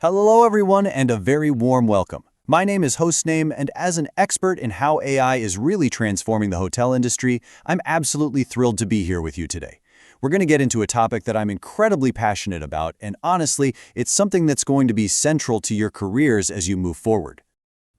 Hello everyone and a very warm welcome. My name is Hostname, and as an expert in how AI is really transforming the hotel industry, I'm absolutely thrilled to be here with you today. We're going to get into a topic that I'm incredibly passionate about, and honestly, it's something that's going to be central to your careers as you move forward.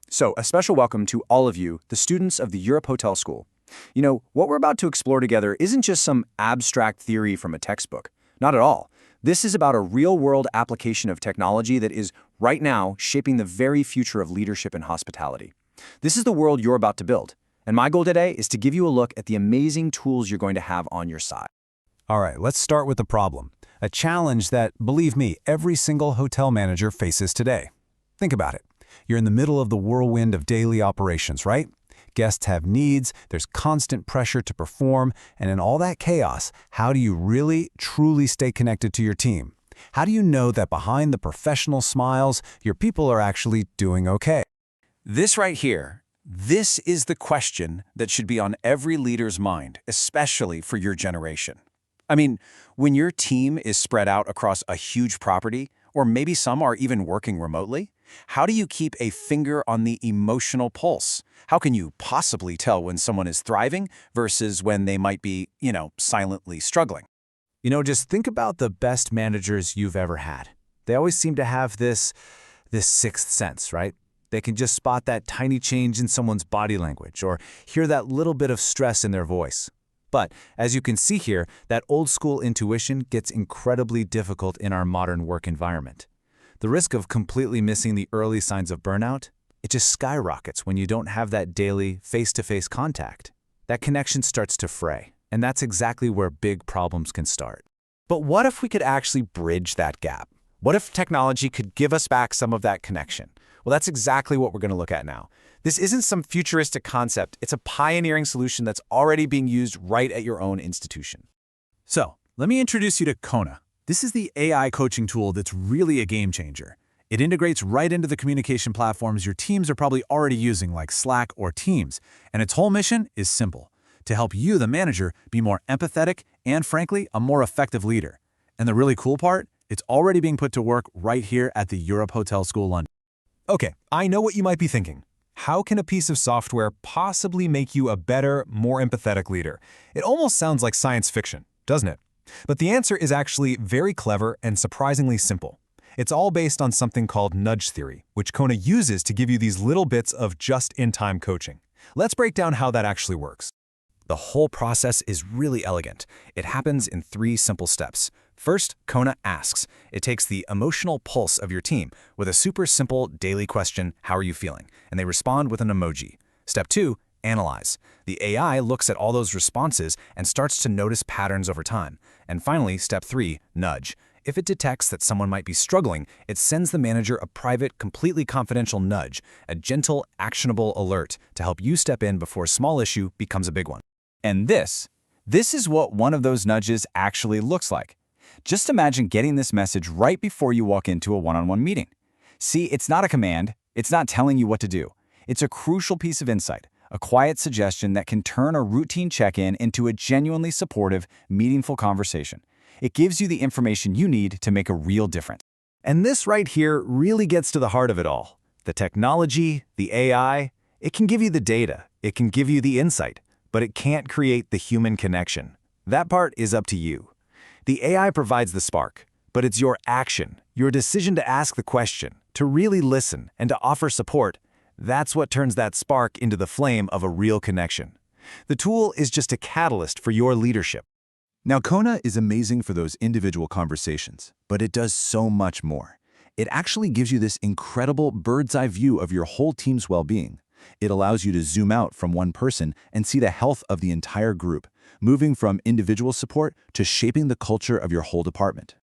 So, a special welcome to all of you, the students of the Europe Hotel School. What we're about to explore together isn't just some abstract theory from a textbook. Not at all. This is about a real-world application of technology that is, right now, shaping the very future of leadership and hospitality. This is the world you're about to build. And my goal today is to give you a look at the amazing tools you're going to have on your side. All right, let's start with the problem. A challenge that, believe me, every single hotel manager faces today. Think about it. You're in the middle of the whirlwind of daily operations, right? Guests have needs, there's constant pressure to perform, and in all that chaos, how do you really, truly stay connected to your team? How do you know that behind the professional smiles, your people are actually doing okay? This right here, this is the question that should be on every leader's mind, especially for your generation. I mean, when your team is spread out across a huge property, or maybe some are even working remotely, how do you keep a finger on the emotional pulse? How can you possibly tell when someone is thriving versus when they might be, silently struggling? Just think about the best managers you've ever had. They always seem to have this sixth sense, right? They can just spot that tiny change in someone's body language or hear that little bit of stress in their voice. But as you can see here, that old school intuition gets incredibly difficult in our modern work environment. The risk of completely missing the early signs of burnout, it just skyrockets when you don't have that daily face-to-face contact. That connection starts to fray, and that's exactly where big problems can start. But what if we could actually bridge that gap? What if technology could give us back some of that connection? Well, that's exactly what we're going to look at now. This isn't some futuristic concept. It's a pioneering solution that's already being used right at your own institution. So, let me introduce you to Kona. This is the AI coaching tool that's really a game changer. It integrates right into the communication platforms your teams are probably already using, like Slack or Teams, and its whole mission is simple: to help you, the manager, be more empathetic and, frankly, a more effective leader. And the really cool part? It's already being put to work right here at the Europe Hotel School London. Okay, I know what you might be thinking. How can a piece of software possibly make you a better, more empathetic leader? It almost sounds like science fiction, doesn't it? But the answer is actually very clever and surprisingly simple. It's all based on something called nudge theory, which Kona uses to give you these little bits of just-in-time coaching. Let's break down how that actually works. The whole process is really elegant. It happens in 3 simple steps. First, Kona asks. It takes the emotional pulse of your team with a super simple daily question, how are you feeling? And they respond with an emoji. Step 2, analyze. The AI looks at all those responses and starts to notice patterns over time. And finally, step 3, nudge. If it detects that someone might be struggling, it sends the manager a private, completely confidential nudge, a gentle, actionable alert to help you step in before a small issue becomes a big one. And this is what one of those nudges actually looks like. Just imagine getting this message right before you walk into a one-on-one meeting. See, it's not a command. It's not telling you what to do. It's a crucial piece of insight, a quiet suggestion that can turn a routine check-in into a genuinely supportive, meaningful conversation. It gives you the information you need to make a real difference. And this right here really gets to the heart of it all. The technology, the AI, it can give you the data, it can give you the insight, but it can't create the human connection. That part is up to you. The AI provides the spark, but it's your action, your decision to ask the question, to really listen, and to offer support. That's what turns that spark into the flame of a real connection. The tool is just a catalyst for your leadership. Now, Kona is amazing for those individual conversations, but it does so much more. It actually gives you this incredible bird's-eye view of your whole team's well-being. It allows you to zoom out from one person and see the health of the entire group, moving from individual support to shaping the culture of your whole department.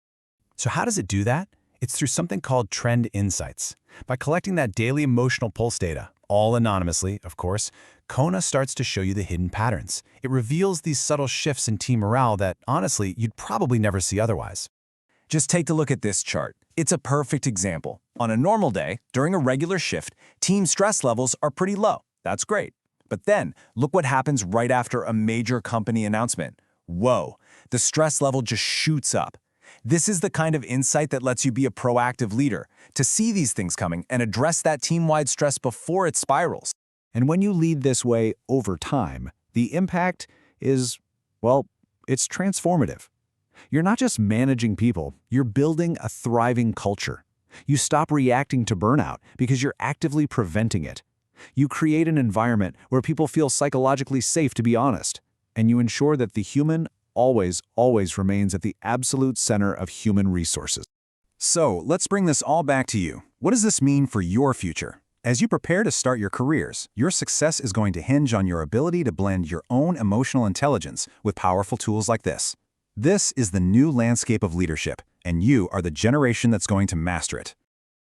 So how does it do that? It's through something called trend insights. By collecting that daily emotional pulse data, all anonymously, of course, Kona starts to show you the hidden patterns. It reveals these subtle shifts in team morale that, honestly, you'd probably never see otherwise. Just take a look at this chart. It's a perfect example. On a normal day, during a regular shift, team stress levels are pretty low. That's great. But then, look what happens right after a major company announcement. Whoa, the stress level just shoots up. This is the kind of insight that lets you be a proactive leader, to see these things coming and address that team-wide stress before it spirals. And when you lead this way over time, the impact is, well, it's transformative. You're not just managing people, you're building a thriving culture. You stop reacting to burnout because you're actively preventing it. You create an environment where people feel psychologically safe to be honest, and you ensure that the human always remains at the absolute center of human resources. So, let's bring this all back to you. What does this mean for your future? As you prepare to start your careers, your success is going to hinge on your ability to blend your own emotional intelligence with powerful tools like this. This is the new landscape of leadership, and you are the generation that's going to master it.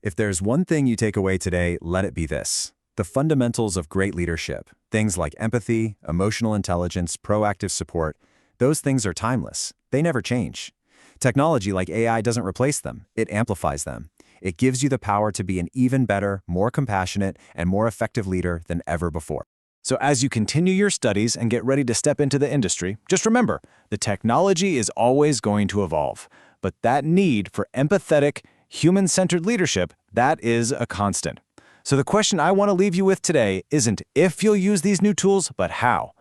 If there's one thing you take away today, let it be this. The fundamentals of great leadership, things like empathy, emotional intelligence, proactive support, those things are timeless. They never change. Technology like AI doesn't replace them, it amplifies them. It gives you the power to be an even better, more compassionate, and more effective leader than ever before. So as you continue your studies and get ready to step into the industry, just remember, the technology is always going to evolve. But that need for empathetic, human-centered leadership, that is a constant. So the question I want to leave you with today isn't if you'll use these new tools, but how.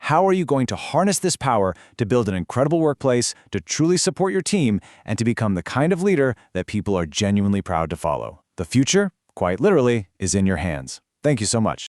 How are you going to harness this power to build an incredible workplace, to truly support your team, and to become the kind of leader that people are genuinely proud to follow? The future, quite literally, is in your hands. Thank you so much.